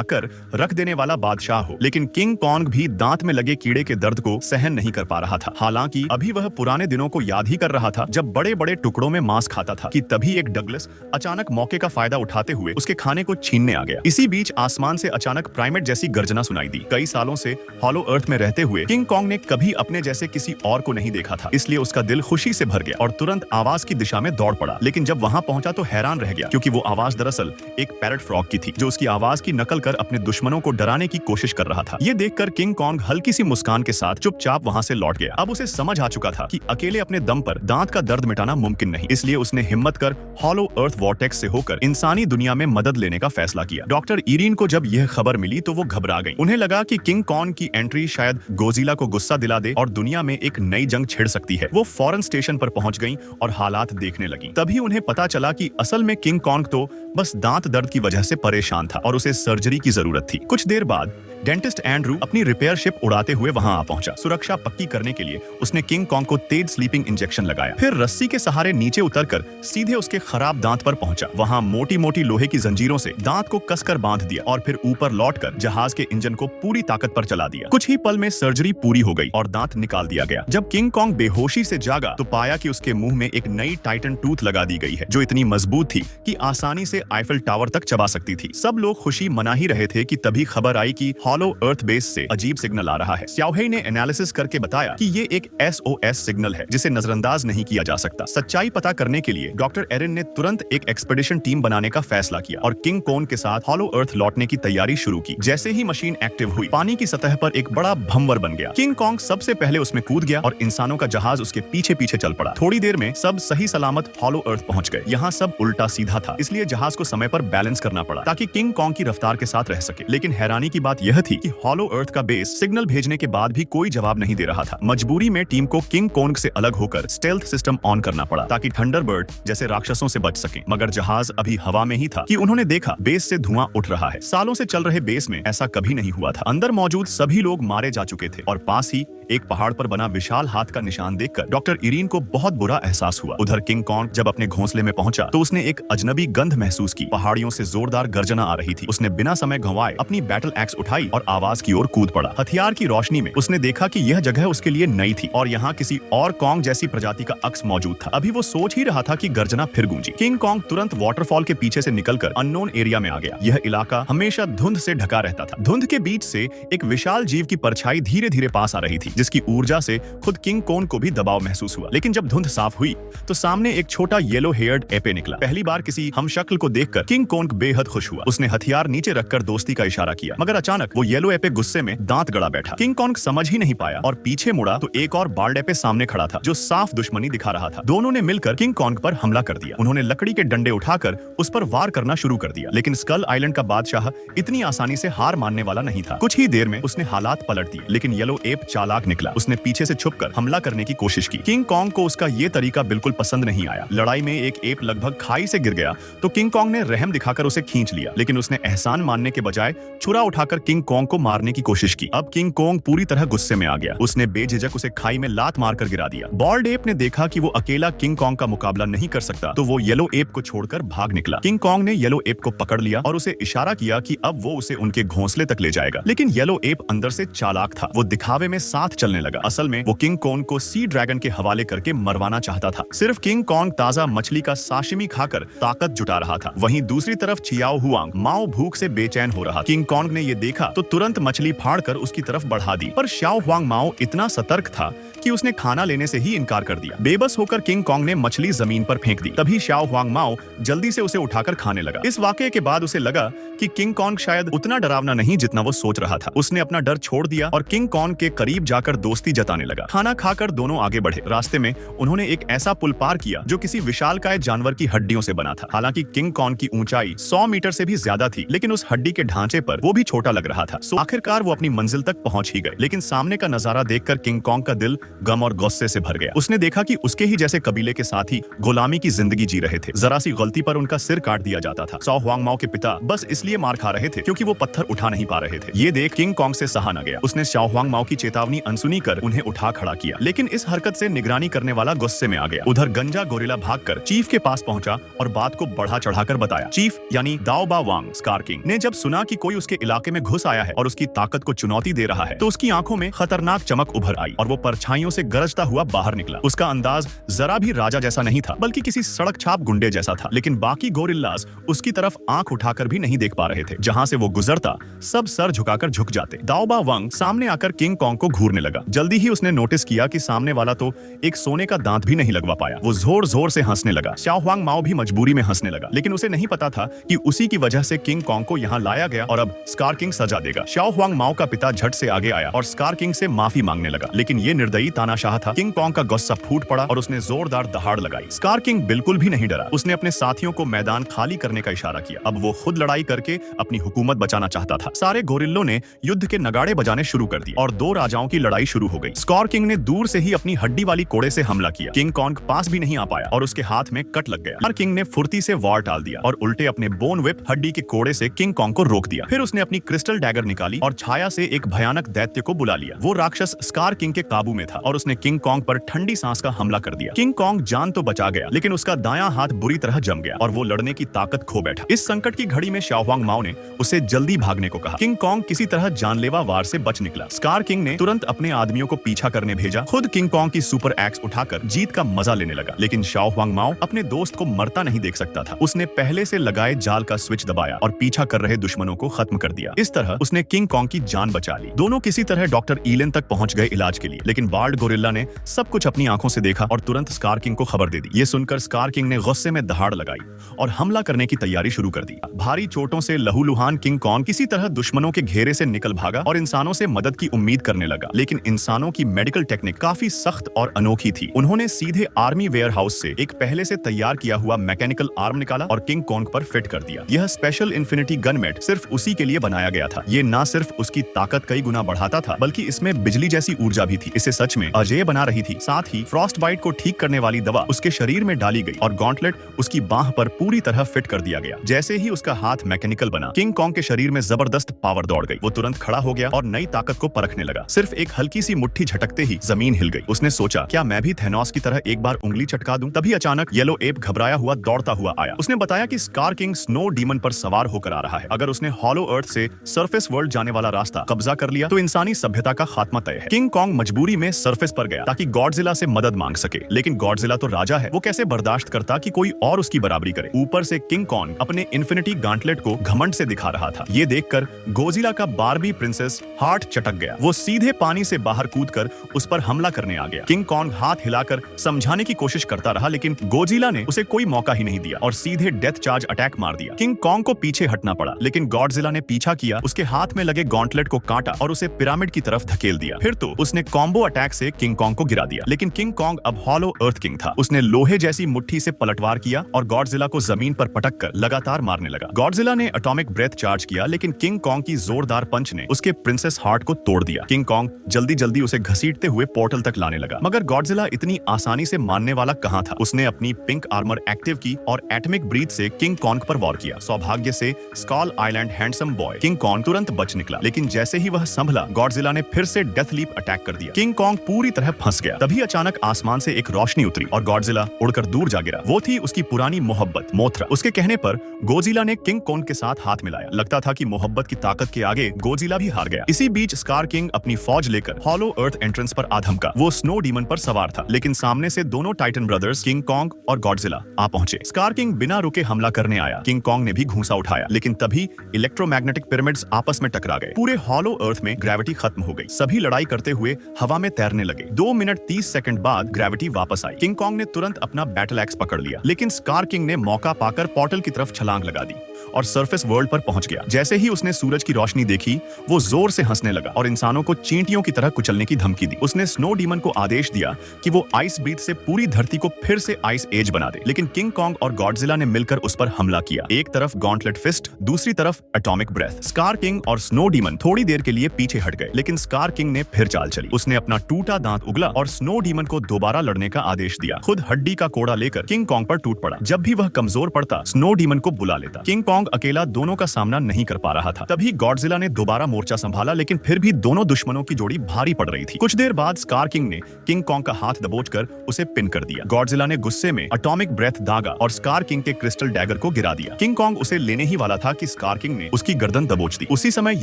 आकर रख देने वाला बादशाह हो। लेकिन किंग कॉन्ग भी दांत में लगे कीड़े के दर्द को सहन नहीं कर पा रहा था। हालांकि अभी वह पुराने दिनों को याद ही कर रहा था जब बड़े बड़े टुकड़ों में मांस खाता था कि तभी एक डगलस अचानक मौके का फायदा उठाते हुए उसके खाने को छीनने आ गया। इसी बीच आसमान से अचानक प्राइमेट जैसी गर्जना सुनाई दी। कई सालों से हॉलो अर्थ में रहते हुए किंग कॉन्ग ने कभी अपने जैसे किसी और को नहीं देखा था, इसलिए उसका दिल खुशी से भर गया और तुरंत आवाज की दिशा में दौड़ पड़ा। लेकिन जब वहां पहुंचा तो हैरान रह गया, क्योंकि वो आवाज दरअसल एक पैरट फ्रॉग की थी जो उसकी आवाज की नकल कर अपने दुश्मनों को डराने की कोशिश कर रहा था। ये देखकर किंग कॉन्ग हल्की सी मुस्कान के साथ चुपचाप वहां से लौट गया। अब उसे समझ आ चुका था कि अकेले अपने दम पर दांत का दर्द मिटाना मुमकिन नहीं, इसलिए उसने हिम्मत कर हॉलो अर्थ वॉर्टेक्स से होकर इंसानी दुनिया में मदद लेने का फैसला किया। डॉक्टर इरीन को जब यह खबर मिली तो वो घबरा गई। उन्हें लगा कि किंग कॉन्ग की एंट्री शायद गोजिला को गुस्सा दिला दे और दुनिया में एक नई जंग छिड़ सकती है। वो फौरन स्टेशन पर पहुंच गईं और हालात देखने लगी। तभी उन्हें पता चला कि असल में किंग कॉन्ग तो बस दांत दर्द की वजह से परेशान था और उसे सर्जरी की जरूरत थी। कुछ देर बाद डेंटिस्ट एंड्रू अपनी रिपेयर शिप उड़ाते हुए वहां आ पहुंचा। सुरक्षा पक्की करने के लिए उसने किंग कॉन्ग को तेज स्लीपिंग इंजेक्शन लगाया, फिर रस्सी के सहारे नीचे उतरकर सीधे उसके खराब दांत पर पहुंचा। वहां मोटी मोटी लोहे की जंजीरों से दांत को कसकर बांध दिया और फिर ऊपर लौटकर जहाज के इंजन को पूरी ताकत पर चला दिया। कुछ ही पल में सर्जरी पूरी हो गई और दांत निकाल दिया गया। जब किंग कॉन्ग बेहोशी से जागा तो पाया कि उसके मुंह में एक नई टाइटन टूथ लगा दी गई है जो इतनी मजबूत थी कि आसानी से आईफिल टावर तक चबा सकती थी। सब लोग खुशी मना ही रहे थे कि तभी खबर आई कि हॉलो अर्थ बेस से अजीब सिग्नल आ रहा है। स्याओहेई ने एनालिसिस करके बताया कि ये एक SOS सिग्नल है जिसे नजरअंदाज नहीं किया जा सकता। सच्चाई पता करने के लिए डॉक्टर एरिन ने तुरंत एक एक्सपेडिशन टीम बनाने का फैसला किया और किंग कॉन्ग के साथ हॉलो अर्थ लौटने की तैयारी शुरू की। जैसे ही मशीन एक्टिव हुई, पानी की सतह पर एक बड़ा भंवर बन गया। किंग कॉन्ग सबसे पहले उसमें कूद गया और इंसानों का जहाज उसके पीछे पीछे चल पड़ा। थोड़ी देर में सब सही सलामत हॉलो अर्थ पहुंच गए। यहाँ सब उल्टा सीधा था, इसलिए जहाज को समय पर बैलेंस करना पड़ा ताकि किंग कॉन्ग की रफ्तार के साथ रह सके। लेकिन हैरानी की बात यह थी कि हॉलो अर्थ का बेस सिग्नल भेजने के बाद भी कोई जवाब नहीं दे रहा था। मजबूरी में टीम को किंग कॉन्ग से अलग होकर स्टेल्थ सिस्टम ऑन करना पड़ा ताकि थंडरबर्ड जैसे राक्षसों से बच सकें। मगर जहाज अभी हवा में ही था कि उन्होंने देखा बेस से धुआं उठ रहा है। सालों से चल रहे बेस में ऐसा कभी नहीं हुआ था। अंदर मौजूद सभी लोग मारे जा चुके थे और पास ही एक पहाड़ पर बना विशाल हाथ का निशान देखकर डॉक्टर इरीन को बहुत बुरा एहसास हुआ। उधर किंग कॉन्ग जब अपने घोंसले में पहुंचा तो उसने एक अजनबी गंध महसूस की। पहाड़ियों से जोरदार गर्जना आ रही थी। उसने बिना समय गंवाए अपनी बैटल एक्स उठाई और आवाज की ओर कूद पड़ा। हथियार की रोशनी में उसने देखा कि यह जगह उसके लिए नई थी और यहाँ किसी और कॉन्ग जैसी प्रजाति का अक्स मौजूद था। अभी वो सोच ही रहा था कि गर्जना फिर गूंजी। किंग कॉन्ग तुरंत वाटरफॉल के पीछे से निकलकर अननोन एरिया में आ गया। यह इलाका हमेशा धुंध से ढका रहता था। धुंध के बीच से एक विशाल जीव की परछाई धीरे धीरे पास आ रही थी, जिसकी ऊर्जा से खुद किंग कॉन्ग को भी दबाव महसूस हुआ। लेकिन जब धुंध साफ हुई तो सामने एक छोटा येलो हेयर्ड एपे निकला। पहली बार किसी हमशक्ल को देखकर किंग कॉन्ग बेहद खुश हुआ। उसने हथियार नीचे रखकर दोस्ती का इशारा किया, मगर अचानक वो येलो एपे गुस्से में दांत गड़ा बैठा। किंग कॉन्ग समझ ही नहीं पाया और पीछे मुड़ा तो एक और बाल्ड एपे सामने खड़ा था जो साफ दुश्मनी दिखा रहा था। दोनों ने मिलकर किंग कॉन्ग पर हमला कर दिया। उन्होंने लकड़ी के डंडे उठाकर उस पर वार करना शुरू कर दिया। लेकिन स्कल आइलैंड का बादशाह इतनी आसानी से हार मानने वाला नहीं था। कुछ ही देर में उसने हालात पलट दिए। लेकिन येलो एप चालाक निकला। उसने पीछे से छुपकर हमला करने की कोशिश की। किंग कॉन्ग को उसका ये तरीका बिल्कुल पसंद नहीं आया। लड़ाई में एक एप लगभग खाई से गिर गया तो किंग कॉन्ग ने रहम दिखाकर उसे खींच लिया। लेकिन उसने एहसान मानने के बजाय छुरा उठाकर किंग कॉन्ग को मारने की कोशिश की। अब किंग कॉन्ग पूरी तरह गुस्से में आ गया। उसने बेझिझक उसे खाई में लात मारकर गिरा दिया। बॉल्ड एप ने देखा कि वो अकेला किंग कॉन्ग का मुकाबला नहीं कर सकता तो वो येलो एप को छोड़कर भाग निकला। किंग कॉन्ग ने येलो एप को पकड़ लिया और उसे इशारा किया कि अब वो उसे उनके घोंसले तक ले जाएगा। लेकिन येलो एप अंदर से चालाक था। वो दिखावे में साथ चलने लगा। असल में वो किंग कॉन्ग को सी ड्रैगन के हवाले करके मरवाना चाहता था। सिर्फ किंग कॉन्ग ताजा मछली का साशिमी खाकर ताकत जुटा रहा था। वहीं दूसरी तरफ चियाओ हुआंग माओ भूख से बेचैन हो रहा। किंग कॉन्ग ने ये देखा तो तुरंत मछली फाड़कर उसकी तरफ बढ़ा दी। पर शाओ हुआंग माओ इतना सतर्क था कि उसने खाना लेने से ही इनकार कर दिया। बेबस होकर किंग कॉन्ग ने मछली जमीन पर फेंक दी। तभी शाओ हुआंग माओ जल्दी से उसे उठाकर खाने लगा। इस वाकये के बाद उसे लगा कि किंग कॉन्ग शायद उतना डरावना नहीं जितना वो सोच रहा था। उसने अपना डर छोड़ दिया और किंग कॉन्ग के करीब जाकर दोस्ती जताने लगा। खाना खाकर दोनों आगे बढ़े। रास्ते में उन्होंने एक ऐसा पुल पार किया जो किसी विशालकाय जानवर की हड्डियों से बना था। हालांकि किंग कॉन्ग की ऊंचाई 100 मीटर से भी ज्यादा थी, लेकिन उस हड्डी के ढांचे पर वो भी छोटा लग रहा था। आखिरकार वो अपनी मंजिल तक पहुंच ही गए। लेकिन सामने का नजारा देखकर किंग कॉन्ग का दिल गम और गुस्से से भर गया। उसने देखा कि उसके ही जैसे कबीले के साथी गुलामी की जिंदगी जी रहे थे। जरा सी गलती पर उनका सिर काट दिया जाता था। शाओ हुआंग माओ के पिता बस इसलिए मार खा रहे थे क्योंकि वो पत्थर उठा नहीं पा रहे थे। ये देख किंग कॉन्ग से सहा न गया। उसने शाओ हुआंग माओ की चेतावनी अनसुनी कर उन्हें उठा खड़ा किया। लेकिन इस हरकत से निगरानी करने वाला गुस्से में आ गया। उधर गंजा गोरिल्ला भागकर चीफ के पास पहुंचा और बात को बढ़ा चढ़ाकर बताया। चीफ यानी दाओ बा वांग स्कार किंग ने जब सुना कि कोई उसके इलाके में घुस आया है और उसकी ताकत को चुनौती दे रहा है तो उसकी आंखों में खतरनाक चमक उभर आई और वो परछाइयों से गरजता हुआ बाहर निकला। उसका अंदाज जरा भी राजा जैसा नहीं था, बल्कि किसी सड़क छाप गुंडे जैसा था। लेकिन बाकी गोरिल्लास उसकी तरफ आंख उठाकर भी नहीं देख पा रहे थे। जहां से वो गुजरता सब सर झुकाकर झुक जाते। दाओबा वांग सामने आकर किंग कॉन्ग को घूरने लगा। जल्दी ही उसने नोटिस किया कि सामने वाला तो एक सोने का दांत भी नहीं लगवा पाया। वो जोर जोर से हंसने लगा। शाओ हुआंग माओ भी मजबूरी में हंसने लगा, लेकिन उसे नहीं पता था कि उसी की वजह से किंग कॉन्ग को यहाँ लाया गया और अब स्कार किंग सजा देगा। शाओ हुआंग माओ का पिता झट से आगे आया और स्कार किंग से माफी मांगने लगा, लेकिन ये निर्दयी तानाशाह था। किंग कॉन्ग का गुस्सा फूट पड़ा और उसने जोरदार दहाड़ लगाई। स्कार किंग बिल्कुल भी नहीं डरा। उसने अपने साथियों को मैदान खाली करने का इशारा किया। अब वो खुद लड़ाई करके अपनी हुकूमत बचाना चाहता था। सारे गोरिल्लों ने युद्ध के नगाड़े बजाने शुरू कर दिए और दो राजाओं की लड़ाई शुरू हो गई। स्कार किंग ने दूर से ही अपनी हड्डी वाली कोड़े से हमला किया। किंग कॉन्ग पास भी नहीं आ पाया और उसके हाथ में कट लग गया। स्कार किंग ने फुर्ती से वार टाल दिया और उल्टे अपने बोन व्हिप हड्डी के कोड़े से किंग कॉन्ग को रोक दिया। फिर उसने अपनी क्रिस्टल डैगर निकाली और छाया से एक भयानक दैत्य को बुला लिया। वो राक्षस स्कार किंग के काबू में था और उसने किंग कॉन्ग पर ठंडी सांस का हमला कर दिया। किंग कॉन्ग जान तो बचा गया, लेकिन उसका दायां हाथ बुरी तरह जम गया और वो लड़ने की ताकत खो बैठा। इस संकट की घड़ी में शाओ हुआंग माओ ने उसे जल्दी भागने को कहा। किंग कॉन्ग किसी तरह जानलेवा वार से बच निकला। स्कार किंग ने तुरंत अपने आदमियों को पीछा करने भेजा। खुद किंग कॉन्ग की सुपर एक्स उठाकर जीत का मजा लेने लगा, लेकिन शाओ हुआंग माओ अपने दोस्त को मरता नहीं देख सकता था। उसने पहले से लगाए जाल का स्विच दबाया और पीछा कर रहे दुश्मनों को खत्म कर दिया। इस तरह उसने किंग कॉन्ग की जान बचा ली। दोनों किसी तरह डॉक्टर ईलेन तक पहुंच गए इलाज के लिए, लेकिन बार्ड गोरिल्ला ने सब कुछ अपनी आंखों से देखा और तुरंत स्कार किंग को खबर दे दी। ये सुनकर स्कार किंग ने गुस्से में दहाड़ लगाई और हमला करने की तैयारी शुरू कर दी। भारी चोटों से लहूलुहान किंग कॉन्ग किसी तरह दुश्मनों के घेरे से निकल भागा और इंसानों से मदद की उम्मीद करने लगा, लेकिन इंसानों की मेडिकल टेक्निक काफी सख्त और अनोखी थी। उन्होंने सीधे आर्मी वेयर हाउस से एक पहले से तैयार किया हुआ मैकेनिकल आर्म निकाला और किंग कॉन्ग पर फिट कर दिया। यह स्पेशल इन्फिनिटी गन मेट सिर्फ उसी के लिए बनाया गया था। ये न सिर्फ उसकी ताकत कई गुना बढ़ाता था, बल्कि इसमें बिजली जैसी ऊर्जा भी थी। इसे सच में अजेय बना रही थी। साथ ही फ्रॉस्ट बाइट को ठीक करने वाली दवा उसके शरीर में डाली गई और गॉन्टलेट उसकी बाह पर पूरी तरह फिट कर दिया गया। जैसे ही उसका हाथ मैकेनिकल बना, किंग कॉन्ग के शरीर में जबरदस्त पावर दौड़ गई। वो तुरंत खड़ा हो गया और नई ताकत को परखने लगा। सिर्फ एक हल्की सी मुट्ठी झटकते ही जमीन हिल गई। उसने सोचा, क्या मैं भी थेनोस की तरह एक बार उंगली चटका दूं? तभी अचानक येलो एप घबराया हुआ दौड़ता हुआ आया। उसने बताया कि स्कार किंग स्नो डीमन पर सवार होकर आ रहा है। अगर उसने हॉलो अर्थ से सरफेस वर्ल्ड जाने वाला रास्ता कब्जा कर लिया तो इंसानी सभ्यता का खात्मा तय है। किंग कॉन्ग मजबूरी में सरफेस पर गया ताकि गॉडजिला से मदद मांग सके, लेकिन गॉडजिला तो राजा है। वो कैसे बर्दाश्त करता कि कोई और उसकी बराबरी करे। ऊपर से किंग कॉन्ग अपने इन्फिनिटी गॉन्टलेट को घमंड से दिखा रहा था। ये देखकर गोजिला का बारबी प्रिंसेस हार्ट चटक गया। वो सीधे पानी से बाहर कूदकर उस पर हमला करने आ गया। किंग कॉन्ग हाथ हिलाकर समझाने की कोशिश करता रहा, लेकिन गोजिला ने उसे कोई मौका ही नहीं दिया और सीधे डेथ चार्ज अटैक मार दिया। किंग कॉन्ग को पीछे हटना पड़ा, लेकिन गॉडजिला ने पीछा किया, उसके हाथ में लगे गॉन्टलेट को काटा और उसे पिरामिड की तरफ धकेल दिया। फिर तो उसने कॉम्बो अटैक से किंग कॉन्ग को गिरा दिया, लेकिन किंग कॉन्ग अब हॉलो अर्थ किंग था। उसने लोहे जैसी मुट्ठी से पलटवार किया और गॉडजिला को जमीन पर पटक कर लगातार मारने लगा। गॉडजिला ने एटॉमिक ब्रेथ चार्ज किया, लेकिन किंग कॉन्ग की जोरदार पंच ने उसके प्रिंसेस हार्ट को तोड़ दिया। किंग कॉन्ग जल्दी जल्दी उसे घसीटते हुए पोर्टल तक लाने लगा, मगर गॉडजिला इतनी आसानी से मानने वाला कहां था। उसने अपनी पिंक आर्मर एक्टिव की और एटॉमिक ब्रीथ से किंग कॉन्ग पर वॉर किया। सौभाग्य से Skull Island handsome boy King Kong तुरंत बच निकला, लेकिन जैसे ही वह संभला, गॉडजिला ने फिर से डेथ लीप अटैक कर दिया। किंग कॉन्ग पूरी तरह फंस गया। तभी अचानक आसमान से एक रोशनी उतरी और गॉडजिला उड़कर दूर जा गिरा। वो थी उसकी पुरानी मोहब्बत मोथरा। उसके कहने पर गोजिला ने किंग कॉन्ग के साथ हाथ मिलाया। लगता था कि मोहब्बत की ताकत के आगे गोजिला भी हार गया। इसी बीच स्कार किंग अपनी फौज लेकर हॉलो अर्थ एंट्रेंस पर आ धमका। वो स्नो डीमन पर सवार था, लेकिन सामने से दोनों टाइटन ब्रदर्स किंग कॉन्ग और गॉडजिला आ पहुंचे। स्कार किंग बिना रुके हमला करने आया। किंग कॉन्ग ने भी घूंसा उठाया, लेकिन तभी इलेक्ट्रोमैग्नेटिक पिरामिड्स आपस में टकरा गए। पूरे हॉलो अर्थ में ग्रेविटी खत्म हो गई। सभी लड़ाई करते हुए हवा में तैरने लगे। 2 मिनट 30 सेकंड बाद ग्रेविटी वापस आई। किंग कॉन्ग ने तुरंत अपना बैटल एक्स पकड़ लिया, लेकिन स्कार किंग ने मौका पाकर पोर्टल की तरफ छलांग लगा दी और सरफेस वर्ल्ड पर पहुंच गया। जैसे ही उसने सूरज की रोशनी देखी, वो जोर से हंसने लगा और इंसानों को चींटियों की तरह कुचलने की धमकी दी। उसने स्नो डीमन को आदेश दिया कि वो आइस ब्रीथ से पूरी धरती को फिर से आइस एज बना दे, लेकिन किंग कॉन्ग और गॉडजिला ने मिलकर उस पर हमला किया। एक तरफ गॉन्टलेट फिस्ट, दूसरी तरफ एटॉमिक ब्रेथ। स्कार किंग और स्नो डीमन थोड़ी देर के लिए पीछे हट गए, लेकिन स्कार किंग ने फिर चाल चली। उसने अपना टूटा दांत उगला और स्नो डीमन को दोबारा लड़ने का आदेश दिया। खुद हड्डी का कोड़ा लेकर किंग कॉन्ग पर टूट पड़ा। जब भी वह कमजोर पड़ता, स्नो डीमन को बुला लेता। किंग कॉन्ग कॉन्ग अकेला दोनों का सामना नहीं कर पा रहा था। तभी गॉडजिला ने दोबारा मोर्चा संभाला, लेकिन फिर भी दोनों दुश्मनों की जोड़ी भारी पड़ रही थी। कुछ देर बाद स्कार किंग ने किंग कॉन्ग का हाथ दबोचकर उसे पिन कर दिया। गॉडजिला ने गुस्से में एटॉमिक ब्रेथ दागा और स्कार किंग के क्रिस्टल डैगर को गिरा दिया। किंग कॉन्ग उसे लेने ही वाला था कि स्कार किंग ने उसकी गर्दन दबोच दी। उसी समय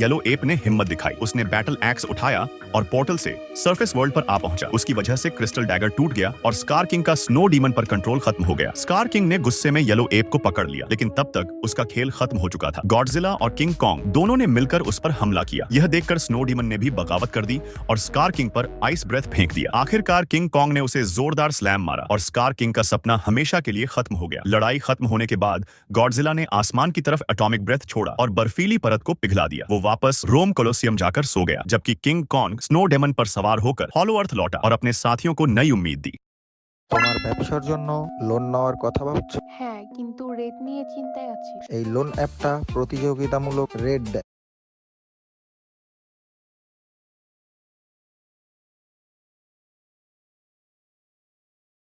येलो एप ने हिम्मत दिखाई। उसने बैटल एक्स उठाया और पोर्टल से सरफेस वर्ल्ड पर आ पहुंचा। उसकी वजह से क्रिस्टल डैगर टूट गया और स्कार किंग का स्नो डीमन पर कंट्रोल खत्म हो गया। स्कार किंग ने गुस्से में येलो एप को पकड़ लिया, लेकिन तब तक उसका खेल खत्म हो चुका था। गॉडजिला और किंग कॉन्ग दोनों ने मिलकर उस पर हमला किया। यह देखकर स्नो डीमन ने भी बगावत कर दी और स्कार किंग पर आइस ब्रेथ फेंक दिया। आखिरकार किंग कॉन्ग ने उसे जोरदार स्लैम मारा और स्कार किंग का सपना हमेशा के लिए खत्म हो गया। लड़ाई खत्म होने के बाद गॉडजिला ने आसमान की तरफ एटॉमिक ब्रेथ छोड़ा और बर्फीली परत को पिघला दिया। वो वापस रोम कोलोसियम जाकर सो गया, जबकि किंग कॉन्ग स्नो डेमन पर सवार होकर हॉलो अर्थ लौटा और अपने साथियों को नई उम्मीद दी। তোমার ব্যবসার জন্য লোন নেওয়ার কথা ভাবছো? হ্যাঁ, কিন্তু রেট নিয়ে চিন্তায় আছি। এই লোন অ্যাপটা প্রতিযোগিতামূলক রেট দেয়।